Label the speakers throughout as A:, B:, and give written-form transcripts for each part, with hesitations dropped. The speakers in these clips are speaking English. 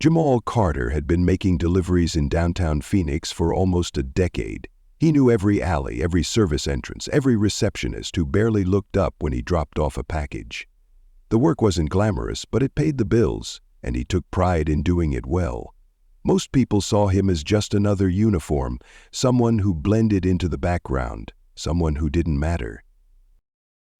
A: Jamal Carter had been making deliveries in downtown Phoenix for almost a decade. He knew every alley, every service entrance, every receptionist who barely looked up when he dropped off a package. The work wasn't glamorous, but it paid the bills, and he took pride in doing it well. Most people saw him as just another uniform, someone who blended into the background, someone who didn't matter.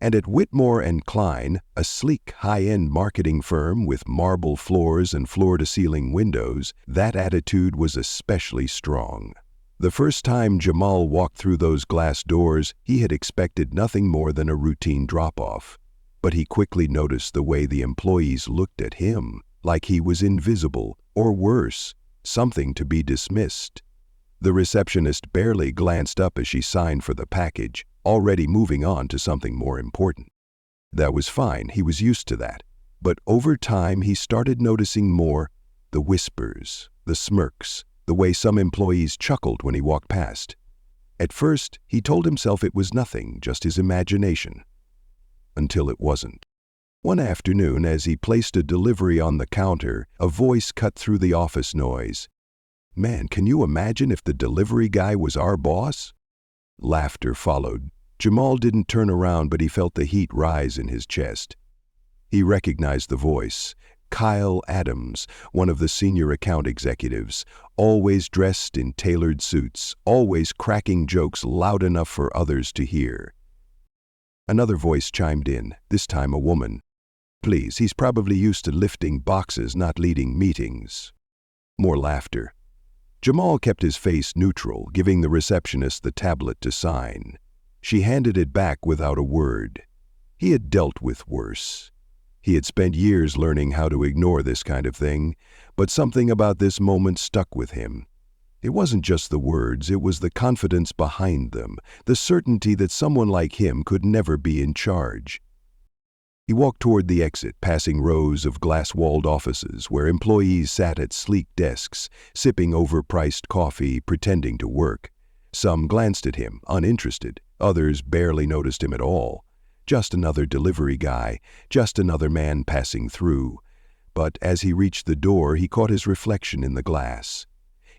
A: And at Whitmore & Klein, a sleek, high-end marketing firm with marble floors and floor-to-ceiling windows, that attitude was especially strong. The first time Jamal walked through those glass doors, he had expected nothing more than a routine drop-off. But he quickly noticed the way the employees looked at him, like he was invisible, or worse, something to be dismissed. The receptionist barely glanced up as she signed for the package, already moving on to something more important. That was fine, he was used to that. But over time he started noticing more: the whispers, the smirks, the way some employees chuckled when he walked past. At first, he told himself it was nothing, just his imagination. Until it wasn't. One afternoon, as he placed a delivery on the counter, a voice cut through the office noise. "Man, can you imagine if the delivery guy was our boss?" Laughter followed. Jamal didn't turn around, but he felt the heat rise in his chest. He recognized the voice. Kyle Adams, one of the senior account executives, always dressed in tailored suits, always cracking jokes loud enough for others to hear. Another voice chimed in, this time a woman. "Please, he's probably used to lifting boxes, not leading meetings." More laughter. Jamal kept his face neutral, giving the receptionist the tablet to sign. She handed it back without a word. He had dealt with worse. He had spent years learning how to ignore this kind of thing, but something about this moment stuck with him. It wasn't just the words, it was the confidence behind them, the certainty that someone like him could never be in charge. He walked toward the exit, passing rows of glass-walled offices where employees sat at sleek desks, sipping overpriced coffee, pretending to work. Some glanced at him, uninterested. Others barely noticed him at all. Just another delivery guy, just another man passing through. But as he reached the door, he caught his reflection in the glass.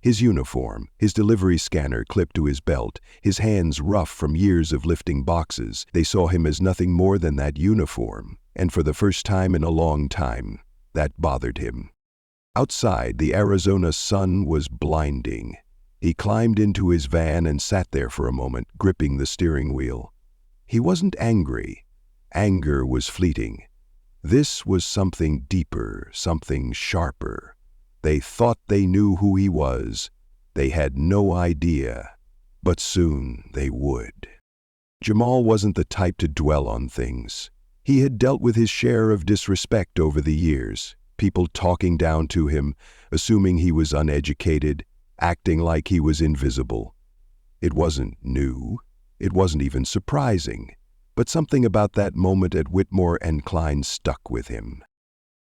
A: His uniform, his delivery scanner clipped to his belt, his hands rough from years of lifting boxes. They saw him as nothing more than that uniform. And for the first time in a long time, that bothered him. Outside, the Arizona sun was blinding. He climbed into his van and sat there for a moment, gripping the steering wheel. He wasn't angry. Anger was fleeting. This was something deeper, something sharper. They thought they knew who he was. They had no idea. But soon they would. Jamal wasn't the type to dwell on things. He had dealt with his share of disrespect over the years. People talking down to him, assuming he was uneducated, acting like he was invisible. It wasn't new. It wasn't even surprising. But something about that moment at Whitmore & Klein stuck with him.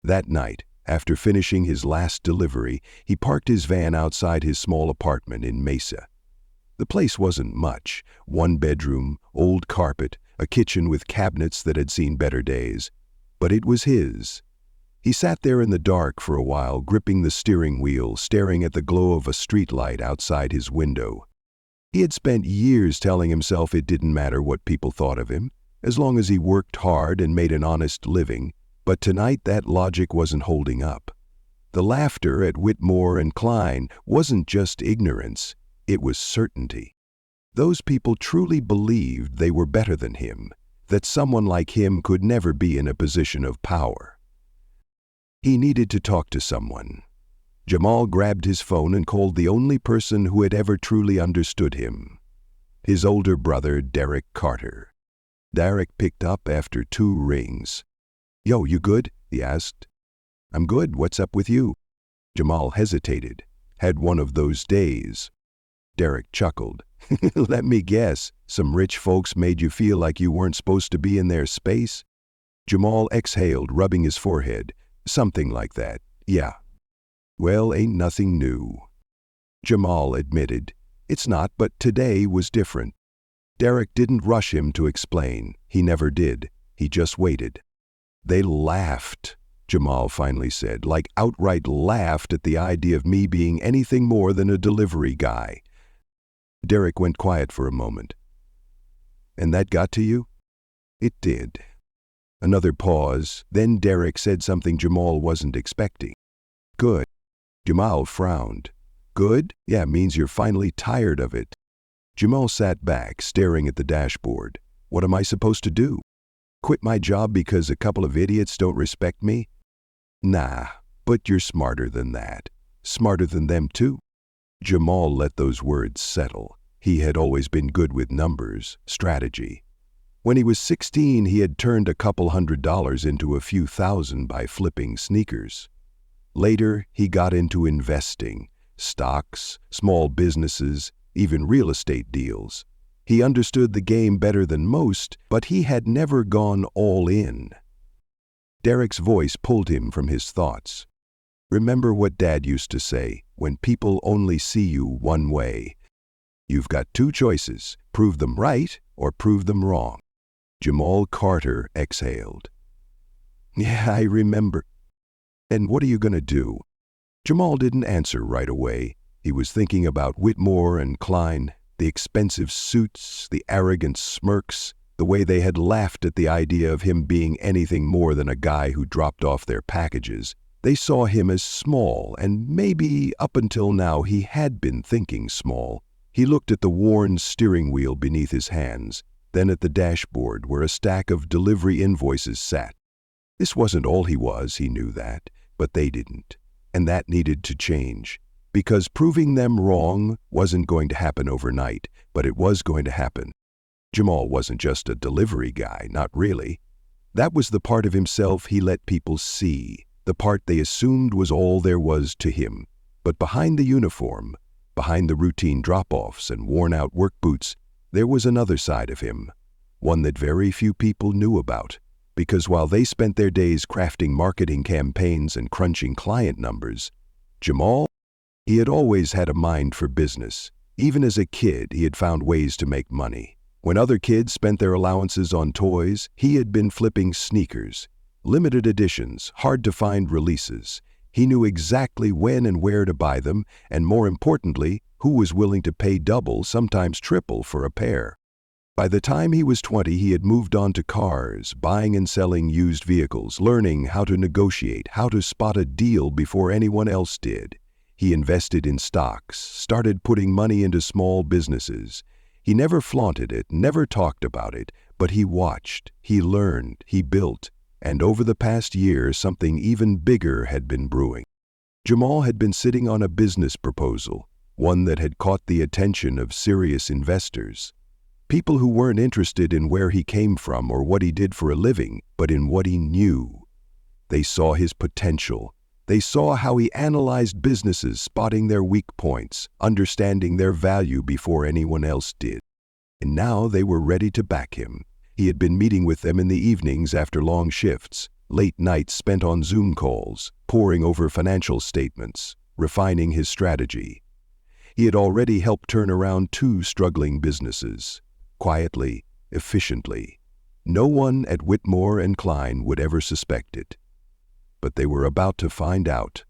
A: That night, after finishing his last delivery, he parked his van outside his small apartment in Mesa. The place wasn't much. One bedroom, old carpet, a kitchen with cabinets that had seen better days. But it was his. He sat there in the dark for a while, gripping the steering wheel, staring at the glow of a streetlight outside his window. He had spent years telling himself it didn't matter what people thought of him, as long as he worked hard and made an honest living. But tonight that logic wasn't holding up. The laughter at Whitmore & Klein wasn't just ignorance, it was certainty. Those people truly believed they were better than him, that someone like him could never be in a position of power. He needed to talk to someone. Jamal grabbed his phone and called the only person who had ever truly understood him, his older brother, Derek Carter. Derek picked up after 2 rings. "Yo, you good?" he asked. "I'm good. What's up with you?" Jamal hesitated. Had one of those days. Derek chuckled. "Let me guess, some rich folks made you feel like you weren't supposed to be in their space?" Jamal exhaled, rubbing his forehead. "Something like that, yeah." "Well, ain't nothing new." Jamal admitted. "It's not, but today was different." Derek didn't rush him to explain. He never did. He just waited. They laughed. Jamal finally said, like outright laughed at the idea of me being anything more than a delivery guy. Derek went quiet for a moment. And that got to you? It did. Another pause, then Derek said something Jamal wasn't expecting. Good. Jamal frowned. Good? Yeah, means you're finally tired of it. Jamal sat back, staring at the dashboard. What am I supposed to do? Quit my job because a couple of idiots don't respect me? Nah, but you're smarter than that. Smarter than them too. Jamal let those words settle. He had always been good with numbers, strategy. When he was 16, he had turned a couple $100s into a few thousand by flipping sneakers. Later, he got into investing, stocks, small businesses, even real estate deals. He understood the game better than most, but he had never gone all in. Derek's voice pulled him from his thoughts. Remember what Dad used to say, when people only see you one way. You've got two choices, prove them right or prove them wrong. Jamal Carter exhaled. Yeah, I remember. And what are you going to do? Jamal didn't answer right away. He was thinking about Whitmore and Klein, the expensive suits, the arrogant smirks, the way they had laughed at the idea of him being anything more than a guy who dropped off their packages. They saw him as small, and maybe up until now he had been thinking small. He looked at the worn steering wheel beneath his hands, then at the dashboard where a stack of delivery invoices sat. This wasn't all he was, he knew that, but they didn't. And that needed to change. Because proving them wrong wasn't going to happen overnight, but it was going to happen. Jamal wasn't just a delivery guy, not really. That was the part of himself he let people see, the part they assumed was all there was to him. But behind the uniform, behind the routine drop-offs and worn-out work boots, there was another side of him, one that very few people knew about. Because while they spent their days crafting marketing campaigns and crunching client numbers, Jamal, he had always had a mind for business. Even as a kid, he had found ways to make money. When other kids spent their allowances on toys, he had been flipping sneakers. Limited editions, hard-to-find releases. He knew exactly when and where to buy them, and more importantly, who was willing to pay double, sometimes triple, for a pair. By the time he was 20, he had moved on to cars, buying and selling used vehicles, learning how to negotiate, how to spot a deal before anyone else did. He invested in stocks, started putting money into small businesses. He never flaunted it, never talked about it, but he watched, he learned, he built, and over the past year, something even bigger had been brewing. Jamal had been sitting on a business proposal, one that had caught the attention of serious investors. People who weren't interested in where he came from or what he did for a living, but in what he knew. They saw his potential. They saw how he analyzed businesses, spotting their weak points, understanding their value before anyone else did. And now they were ready to back him. He had been meeting with them in the evenings after long shifts, late nights spent on Zoom calls, poring over financial statements, refining his strategy. He had already helped turn around 2 struggling businesses, quietly, efficiently. No one at Whitmore and Klein would ever suspect it. But they were about to find out.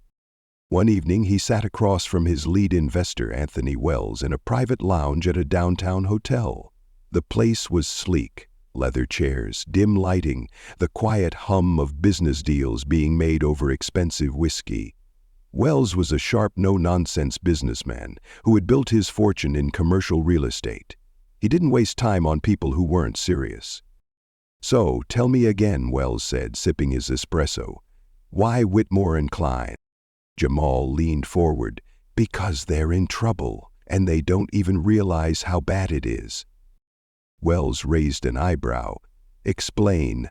A: One evening, he sat across from his lead investor, Anthony Wells, in a private lounge at a downtown hotel. The place was sleek. Leather chairs, dim lighting, the quiet hum of business deals being made over expensive whiskey. Wells was a sharp, no-nonsense businessman who had built his fortune in commercial real estate. He didn't waste time on people who weren't serious. So, tell me again, Wells said, sipping his espresso. Why Whitmore and Klein? Jamal leaned forward. Because they're in trouble, and they don't even realize how bad it is. Wells raised an eyebrow. Explain.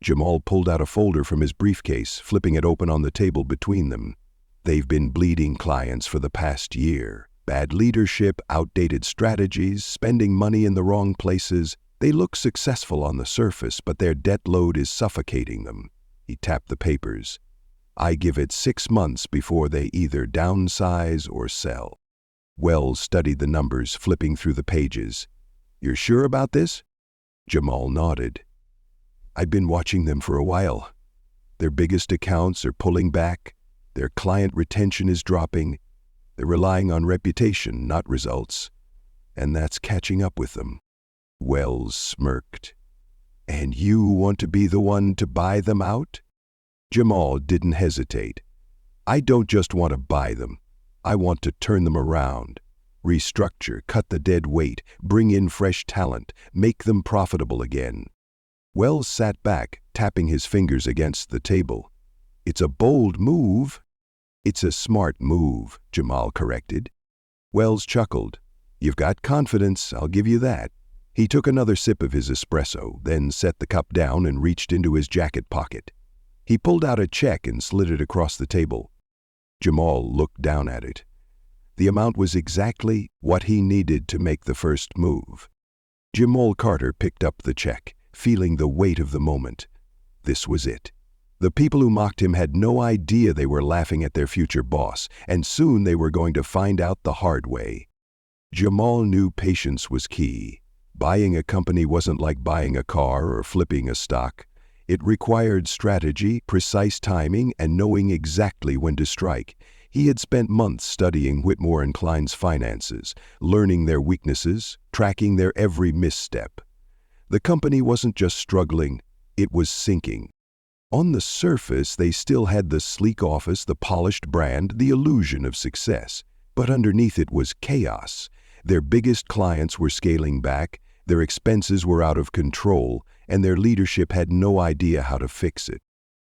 A: Jamal pulled out a folder from his briefcase, flipping it open on the table between them. They've been bleeding clients for the past year. Bad leadership, outdated strategies, spending money in the wrong places. They look successful on the surface, but their debt load is suffocating them. He tapped the papers. I give it 6 months before they either downsize or sell. Wells studied the numbers, flipping through the pages. You're sure about this? Jamal nodded. I've been watching them for a while. Their biggest accounts are pulling back. Their client retention is dropping. They're relying on reputation, not results. And that's catching up with them. Wells smirked. And you want to be the one to buy them out? Jamal didn't hesitate. I don't just want to buy them. I want to turn them around. Restructure, cut the dead weight, bring in fresh talent, make them profitable again. Wells sat back, tapping his fingers against the table. It's a bold move. It's a smart move, Jamal corrected. Wells chuckled. You've got confidence, I'll give you that. He took another sip of his espresso, then set the cup down and reached into his jacket pocket. He pulled out a check and slid it across the table. Jamal looked down at it. The amount was exactly what he needed to make the first move. Jamal Carter picked up the check, feeling the weight of the moment. This was it. The people who mocked him had no idea they were laughing at their future boss, and soon they were going to find out the hard way. Jamal knew patience was key. Buying a company wasn't like buying a car or flipping a stock. It required strategy, precise timing, and knowing exactly when to strike. He had spent months studying Whitmore & Klein's finances, learning their weaknesses, tracking their every misstep. The company wasn't just struggling, it was sinking. On the surface, they still had the sleek office, the polished brand, the illusion of success. But underneath it was chaos. Their biggest clients were scaling back, their expenses were out of control, and their leadership had no idea how to fix it.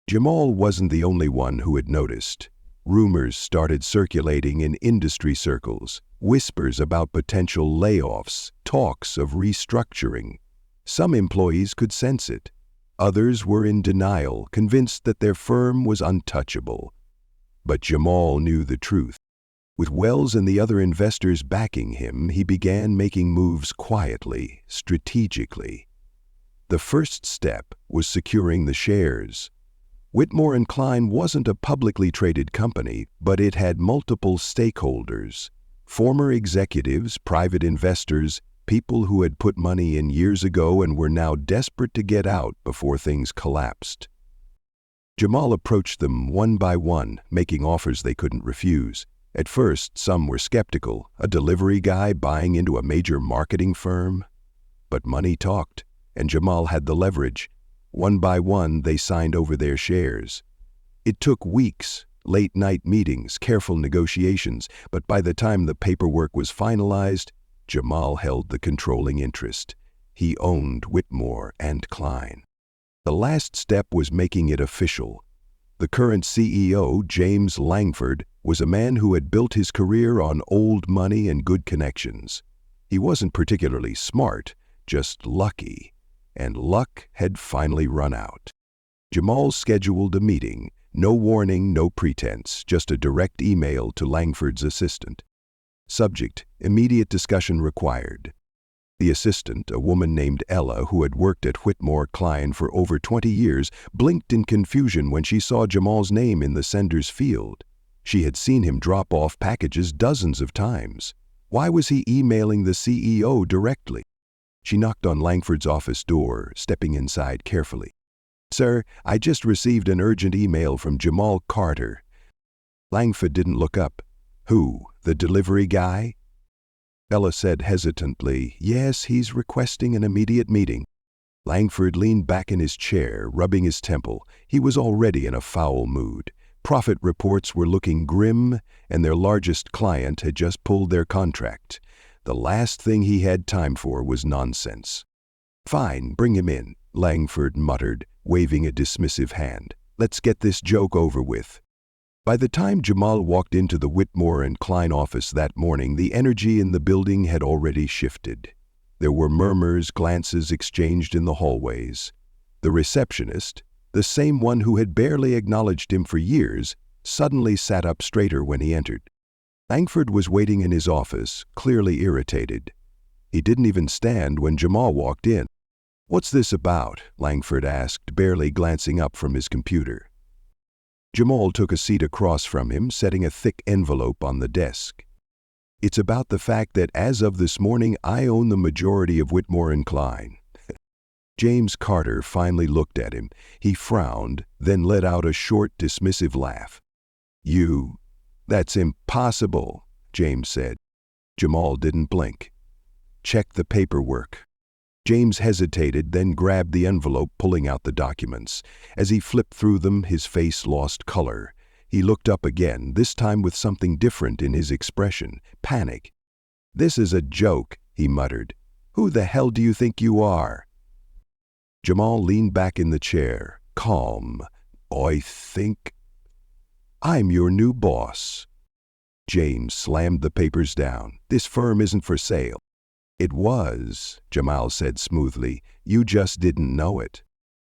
A: Jamal wasn't the only one who had noticed. Rumors started circulating in industry circles, whispers about potential layoffs, talks of restructuring. Some employees could sense it. Others were in denial, convinced that their firm was untouchable. But Jamal knew the truth. With Wells and the other investors backing him, he began making moves quietly, strategically. The first step was securing the shares. Whitmore & Klein wasn't a publicly traded company, but it had multiple stakeholders. Former executives, private investors, people who had put money in years ago and were now desperate to get out before things collapsed. Jamal approached them one by one, making offers they couldn't refuse. At first, some were skeptical, a delivery guy buying into a major marketing firm. But money talked, and Jamal had the leverage. One by one, they signed over their shares. It took weeks, late-night meetings, careful negotiations, but by the time the paperwork was finalized, Jamal held the controlling interest. He owned Whitmore & Klein. The last step was making it official. The current CEO, James Langford, was a man who had built his career on old money and good connections. He wasn't particularly smart, just lucky, and luck had finally run out. Jamal scheduled a meeting, no warning, no pretense, just a direct email to Langford's assistant. Subject: immediate discussion required. The assistant, a woman named Ella who had worked at Whitmore Klein for over 20 years, blinked in confusion when she saw Jamal's name in the sender's field. She had seen him drop off packages dozens of times. Why was he emailing the CEO directly? She knocked on Langford's office door, stepping inside carefully. "Sir, I just received an urgent email from Jamal Carter." Langford didn't look up. "Who, the delivery guy?" Ella said hesitantly, "Yes, he's requesting an immediate meeting." Langford leaned back in his chair, rubbing his temple. He was already in a foul mood. Profit reports were looking grim, and their largest client had just pulled their contract. The last thing he had time for was nonsense. "Fine, bring him in," Langford muttered, waving a dismissive hand. "Let's get this joke over with." By the time Jamal walked into the Whitmore & Klein office that morning, the energy in the building had already shifted. There were murmurs, glances exchanged in the hallways. The receptionist, the same one who had barely acknowledged him for years, suddenly sat up straighter when he entered. Langford was waiting in his office, clearly irritated. He didn't even stand when Jamal walked in. "What's this about?" Langford asked, barely glancing up from his computer. Jamal took a seat across from him, setting a thick envelope on the desk. "It's about the fact that as of this morning, I own the majority of Whitmore & Klein." James Carter finally looked at him. He frowned, then let out a short, dismissive laugh. That's impossible, James said. Jamal didn't blink. Check the paperwork. James hesitated, then grabbed the envelope, pulling out the documents. As he flipped through them, his face lost color. He looked up again, this time with something different in his expression, panic. "This is a joke," he muttered. "Who the hell do you think you are?" Jamal leaned back in the chair, calm. "I think I'm your new boss." James slammed the papers down. "This firm isn't for sale." "It was," Jamal said smoothly. "You just didn't know it."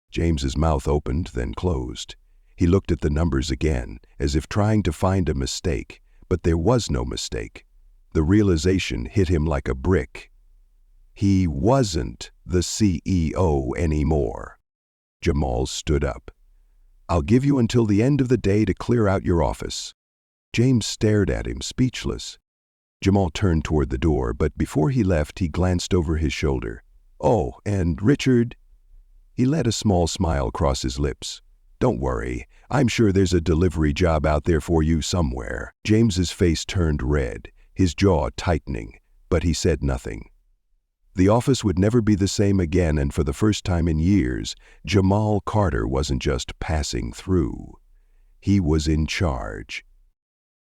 A: James's mouth opened, then closed. He looked at the numbers again, as if trying to find a mistake, but there was no mistake. The realization hit him like a brick. He wasn't the CEO anymore. Jamal stood up. "I'll give you until the end of the day to clear out your office." James stared at him, speechless. Jamal turned toward the door, but before he left, he glanced over his shoulder. "Oh, and Richard?" He let a small smile cross his lips. "Don't worry, I'm sure there's a delivery job out there for you somewhere." James's face turned red, his jaw tightening, but he said nothing. The office would never be the same again, and for the first time in years, Jamal Carter wasn't just passing through. He was in charge.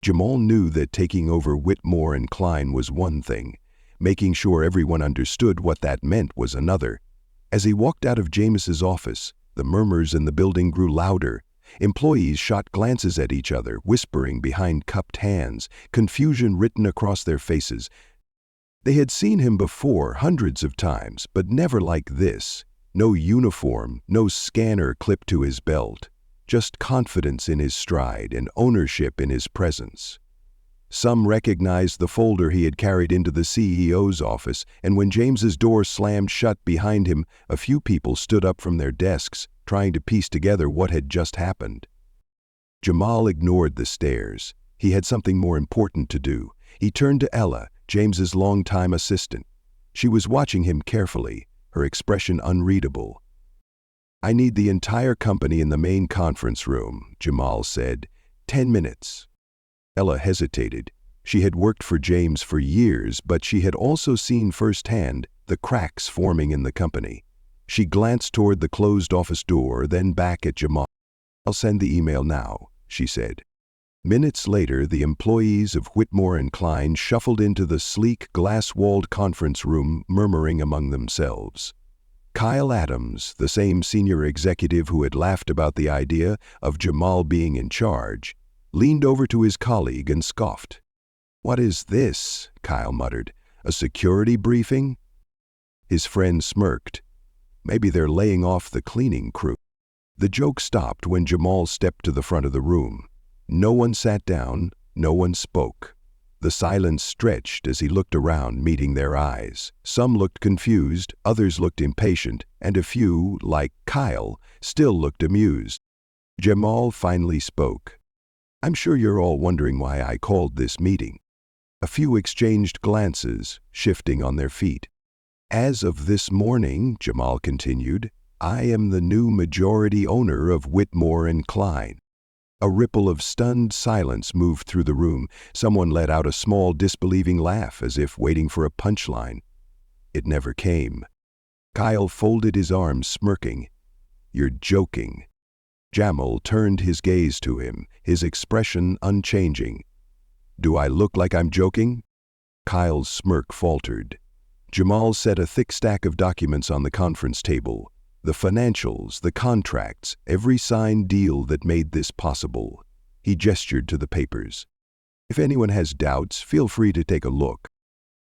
A: Jamal knew that taking over Whitmore and Klein was one thing. Making sure everyone understood what that meant was another. As he walked out of James's office, the murmurs in the building grew louder. Employees shot glances at each other, whispering behind cupped hands, confusion written across their faces. They had seen him before hundreds of times, but never like this. No uniform, no scanner clipped to his belt. Just confidence in his stride and ownership in his presence. Some recognized the folder he had carried into the CEO's office, and when James's door slammed shut behind him, a few people stood up from their desks, trying to piece together what had just happened. Jamal ignored the stares. He had something more important to do. He turned to Ella, James's longtime assistant. She was watching him carefully, her expression unreadable. "I need the entire company in the main conference room," Jamal said. 10 minutes. Ella hesitated. She had worked for James for years, but she had also seen firsthand the cracks forming in the company. She glanced toward the closed office door, then back at Jamal. "I'll send the email now," she said. Minutes later, the employees of Whitmore and Klein shuffled into the sleek, glass-walled conference room, murmuring among themselves. Kyle Adams, the same senior executive who had laughed about the idea of Jamal being in charge, leaned over to his colleague and scoffed. "What is this?" Kyle muttered. "A security briefing?" His friend smirked. "Maybe they're laying off the cleaning crew." The joke stopped when Jamal stepped to the front of the room. No one sat down, no one spoke. The silence stretched as he looked around, meeting their eyes. Some looked confused, others looked impatient, and a few, like Kyle, still looked amused. Jamal finally spoke. "I'm sure you're all wondering why I called this meeting." A few exchanged glances, shifting on their feet. "As of this morning," Jamal continued, "I am the new majority owner of Whitmore and Klein." A ripple of stunned silence moved through the room. Someone let out a small, disbelieving laugh, as if waiting for a punchline. It never came. Kyle folded his arms, smirking. "You're joking." Jamal turned his gaze to him, his expression unchanging. "Do I look like I'm joking?" Kyle's smirk faltered. Jamal set a thick stack of documents on the conference table. The financials, the contracts, every signed deal that made this possible. He gestured to the papers. "If anyone has doubts, feel free to take a look."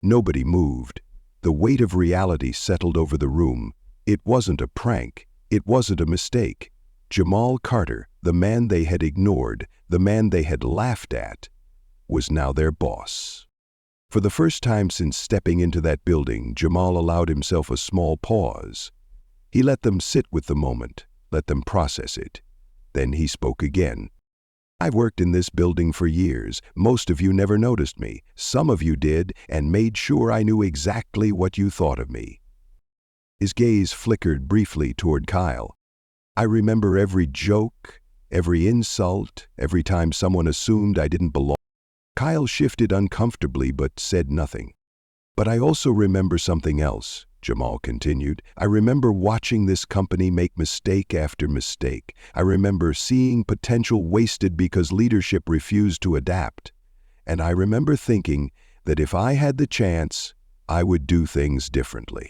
A: Nobody moved. The weight of reality settled over the room. It wasn't a prank. It wasn't a mistake. Jamal Carter, the man they had ignored, the man they had laughed at, was now their boss. For the first time since stepping into that building, Jamal allowed himself a small pause. He let them sit with the moment, let them process it. Then he spoke again. "I've worked in this building for years. Most of you never noticed me. Some of you did, and made sure I knew exactly what you thought of me." His gaze flickered briefly toward Kyle. I remember every joke, every insult, every time someone assumed I didn't belong. Kyle shifted uncomfortably but said nothing. But I also remember something else, Jamal continued. I remember watching this company make mistake after mistake. I remember seeing potential wasted because leadership refused to adapt. And I remember thinking that if I had the chance, I would do things differently.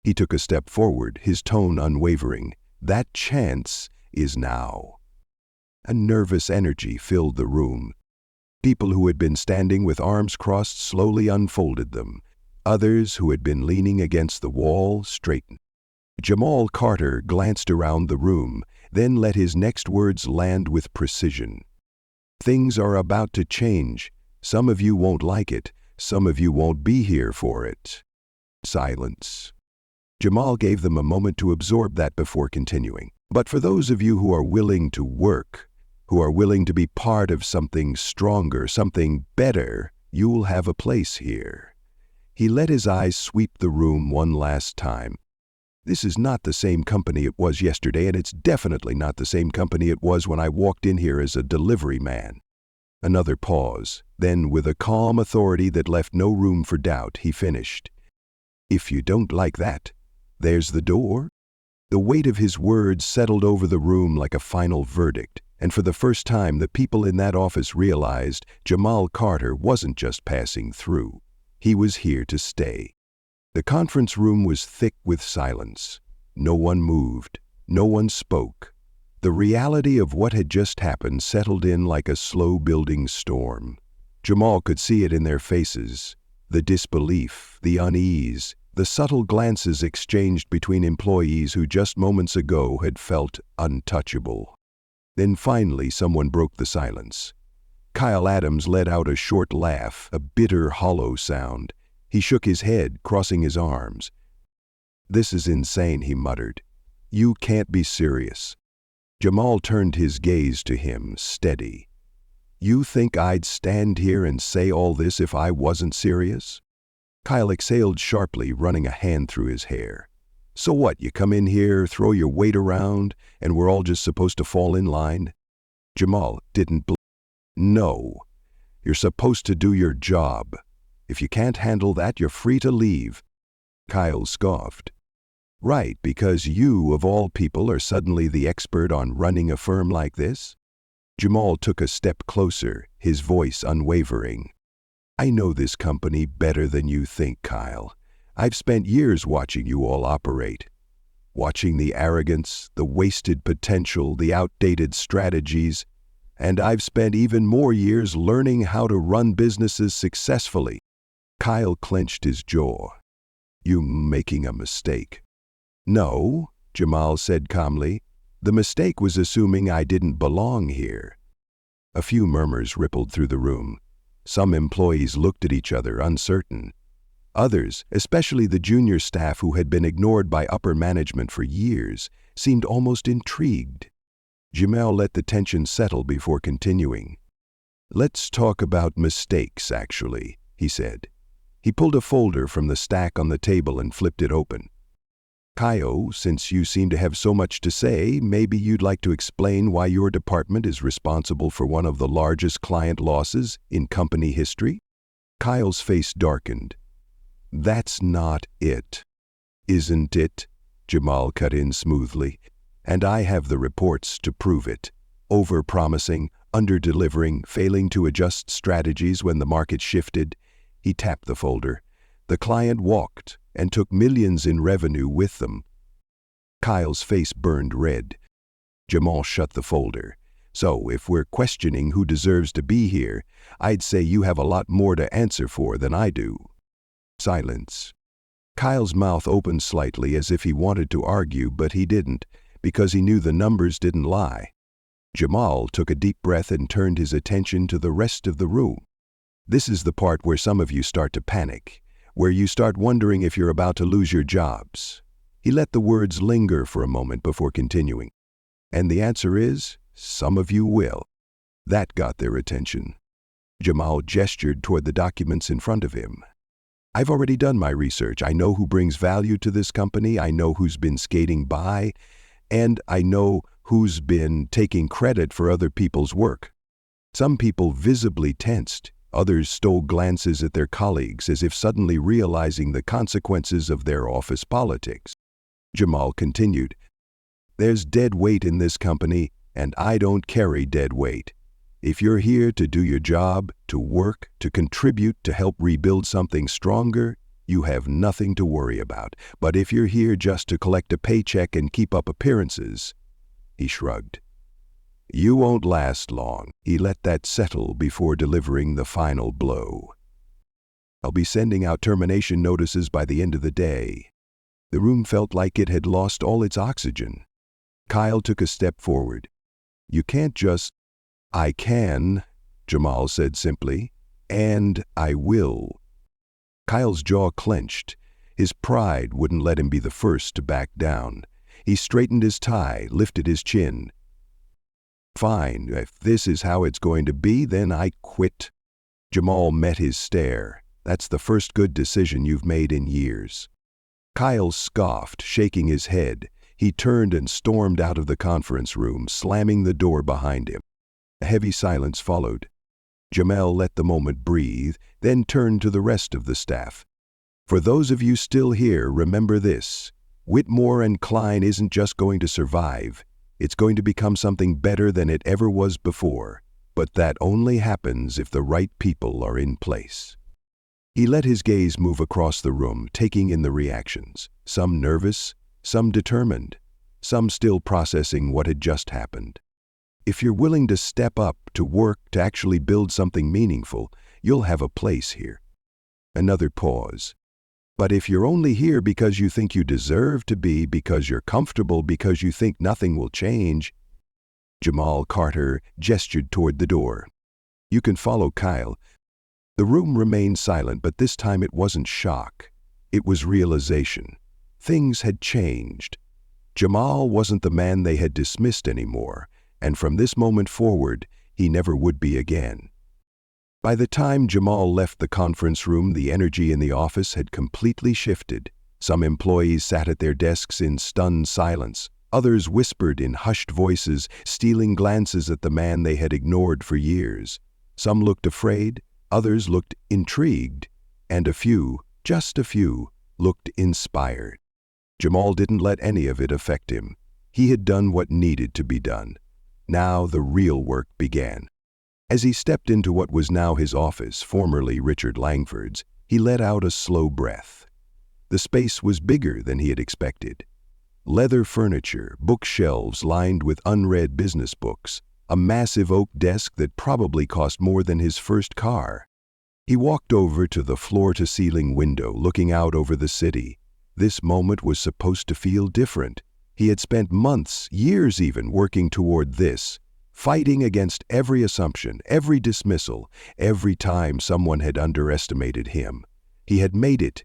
A: He took a step forward, his tone unwavering. That chance is now. A nervous energy filled the room. People who had been standing with arms crossed slowly unfolded them. Others who had been leaning against the wall straightened. Jamal Carter glanced around the room, then let his next words land with precision. Things are about to change. Some of you won't like it. Some of you won't be here for it. Silence. Jamal gave them a moment to absorb that before continuing. But for those of you who are willing to work, who are willing to be part of something stronger, something better, you'll have a place here. He let his eyes sweep the room one last time. This is not the same company it was yesterday, and it's definitely not the same company it was when I walked in here as a delivery man. Another pause. Then, with a calm authority that left no room for doubt, he finished. If you don't like that, there's the door. The weight of his words settled over the room like a final verdict, and for the first time the people in that office realized Jamal Carter wasn't just passing through. He was here to stay. The conference room was thick with silence. No one moved. No one spoke. The reality of what had just happened settled in like a slow-building storm. Jamal could see it in their faces. The disbelief, the unease, the subtle glances exchanged between employees who just moments ago had felt untouchable. Then finally someone broke the silence. Kyle Adams let out a short laugh, a bitter, hollow sound. He shook his head, crossing his arms. "This is insane," he muttered. "You can't be serious." Jamal turned his gaze to him, steady. "You think I'd stand here and say all this if I wasn't serious?" Kyle exhaled sharply, running a hand through his hair. "So what, you come in here, throw your weight around, and we're all just supposed to fall in line?" Jamal didn't believe. "No. You're supposed to do your job. If you can't handle that, you're free to leave." Kyle scoffed. "Right, because you, of all people, are suddenly the expert on running a firm like this?" Jamal took a step closer, his voice unwavering. "I know this company better than you think, Kyle. I've spent years watching you all operate. Watching the arrogance, the wasted potential, the outdated strategies, and I've spent even more years learning how to run businesses successfully." Kyle clenched his jaw. "You making a mistake." "No," Jamal said calmly. "The mistake was assuming I didn't belong here." A few murmurs rippled through the room. Some employees looked at each other, uncertain. Others, especially the junior staff who had been ignored by upper management for years, seemed almost intrigued. Jamal let the tension settle before continuing. "Let's talk about mistakes, actually," he said. He pulled a folder from the stack on the table and flipped it open. "Kyle, since you seem to have so much to say, maybe you'd like to explain why your department is responsible for one of the largest client losses in company history?" Kyle's face darkened. "That's not it." "Isn't it?" Jamal cut in smoothly. "And I have the reports to prove it. Over-promising, under-delivering, failing to adjust strategies when the market shifted." He tapped the folder. "The client walked and took millions in revenue with them." Kyle's face burned red. Jamal shut the folder. "So, if we're questioning who deserves to be here, I'd say you have a lot more to answer for than I do." Silence. Kyle's mouth opened slightly as if he wanted to argue, but he didn't, because he knew the numbers didn't lie. Jamal took a deep breath and turned his attention to the rest of the room. "This is the part where some of you start to panic, where you start wondering if you're about to lose your jobs." He let the words linger for a moment before continuing. "And the answer is, some of you will." That got their attention. Jamal gestured toward the documents in front of him. I've already done my research. I know who brings value to this company. I know who's been skating by. And I know who's been taking credit for other people's work. Some people visibly tensed. Others stole glances at their colleagues as if suddenly realizing the consequences of their office politics. Jamal continued, "There's dead weight in this company, and I don't carry dead weight. If you're here to do your job, to work, to contribute, to help rebuild something stronger, you have nothing to worry about. But if you're here just to collect a paycheck and keep up appearances," he shrugged, "you won't last long." He let that settle before delivering the final blow. "I'll be sending out termination notices by the end of the day." The room felt like it had lost all its oxygen. Kyle took a step forward. "You can't just—" "I can," Jamal said simply, "and I will." Kyle's jaw clenched. His pride wouldn't let him be the first to back down. He straightened his tie, lifted his chin. "Fine, if this is how it's going to be, then I quit." Jamal met his stare. "That's the first good decision you've made in years." Kyle scoffed, shaking his head. He turned and stormed out of the conference room, slamming the door behind him. A heavy silence followed. Jamal let the moment breathe, then turned to the rest of the staff. "For those of you still here, remember this. Whitmore and Klein isn't just going to survive. It's going to become something better than it ever was before. But that only happens if the right people are in place." He let his gaze move across the room, taking in the reactions. Some nervous, some determined, some still processing what had just happened. "If you're willing to step up, to work, to actually build something meaningful, you'll have a place here." Another pause. "But if you're only here because you think you deserve to be, because you're comfortable, because you think nothing will change—" Jamal Carter gestured toward the door. "You can follow Kyle." The room remained silent, but this time it wasn't shock. It was realization. Things had changed. Jamal wasn't the man they had dismissed anymore, and from this moment forward, he never would be again. By the time Jamal left the conference room, the energy in the office had completely shifted. Some employees sat at their desks in stunned silence. Others whispered in hushed voices, stealing glances at the man they had ignored for years. Some looked afraid, others looked intrigued, and a few, just a few, looked inspired. Jamal didn't let any of it affect him. He had done what needed to be done. Now the real work began. As he stepped into what was now his office, formerly Richard Langford's, he let out a slow breath. The space was bigger than he had expected. Leather furniture, bookshelves lined with unread business books, a massive oak desk that probably cost more than his first car. He walked over to the floor-to-ceiling window, looking out over the city. This moment was supposed to feel different. He had spent months, years even, working toward this, fighting against every assumption, every dismissal, every time someone had underestimated him. He had made it.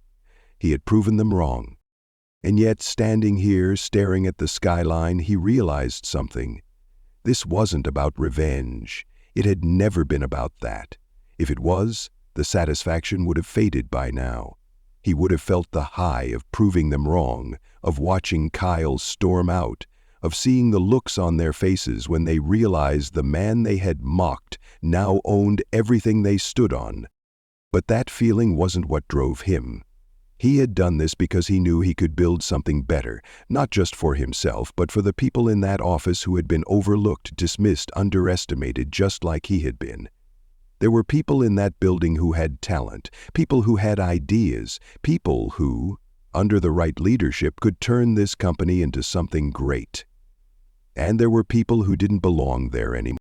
A: He had proven them wrong. And yet, standing here, staring at the skyline, he realized something. This wasn't about revenge. It had never been about that. If it was, the satisfaction would have faded by now. He would have felt the high of proving them wrong, of watching Kyle storm out, of seeing the looks on their faces when they realized the man they had mocked now owned everything they stood on. But that feeling wasn't what drove him. He had done this because he knew he could build something better, not just for himself, but for the people in that office who had been overlooked, dismissed, underestimated, just like he had been. There were people in that building who had talent, people who had ideas, people who, under the right leadership, could turn this company into something great. And there were people who didn't belong there anymore.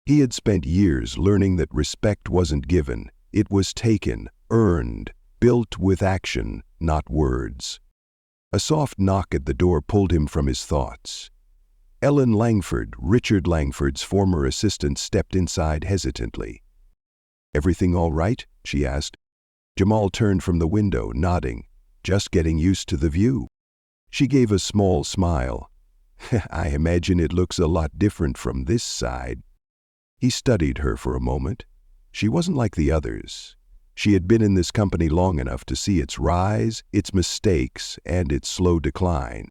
A: He had spent years learning that respect wasn't given, it was taken, earned, built with action, not words. A soft knock at the door pulled him from his thoughts. Ellen Langford, Richard Langford's former assistant, stepped inside hesitantly. "Everything all right?" she asked. Jamal turned from the window, nodding. "Just getting used to the view." She gave a small smile. "I imagine it looks a lot different from this side." He studied her for a moment. She wasn't like the others. She had been in this company long enough to see its rise, its mistakes, and its slow decline.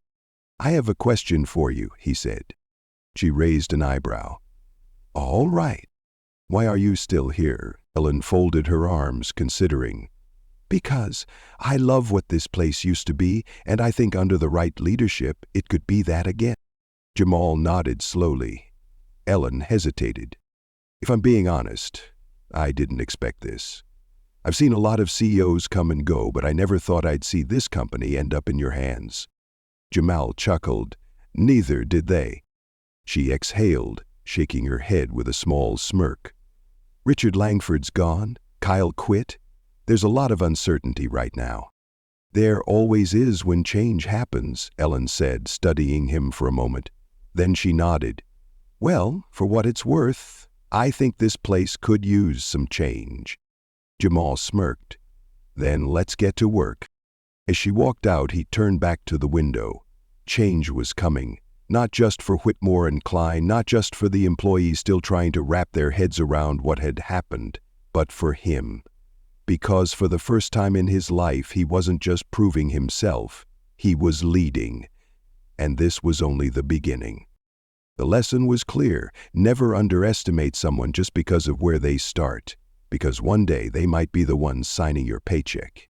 A: "I have a question for you," he said. She raised an eyebrow. "All right. Why are you still here?" Ellen folded her arms, considering. "Because I love what this place used to be, and I think under the right leadership, it could be that again." Jamal nodded slowly. Ellen hesitated. "If I'm being honest, I didn't expect this. I've seen a lot of CEOs come and go, but I never thought I'd see this company end up in your hands." Jamal chuckled. "Neither did they." She exhaled, shaking her head with a small smirk. "Richard Langford's gone. Kyle quit. There's a lot of uncertainty right now." "There always is when change happens," Ellen said, studying him for a moment. Then she nodded. "Well, for what it's worth, I think this place could use some change." Jamal smirked. "Then let's get to work." As she walked out, he turned back to the window. Change was coming, not just for Whitmore and Klein, not just for the employees still trying to wrap their heads around what had happened, but for him. Because for the first time in his life, he wasn't just proving himself, he was leading. And this was only the beginning. The lesson was clear: never underestimate someone just because of where they start, because one day they might be the ones signing your paycheck.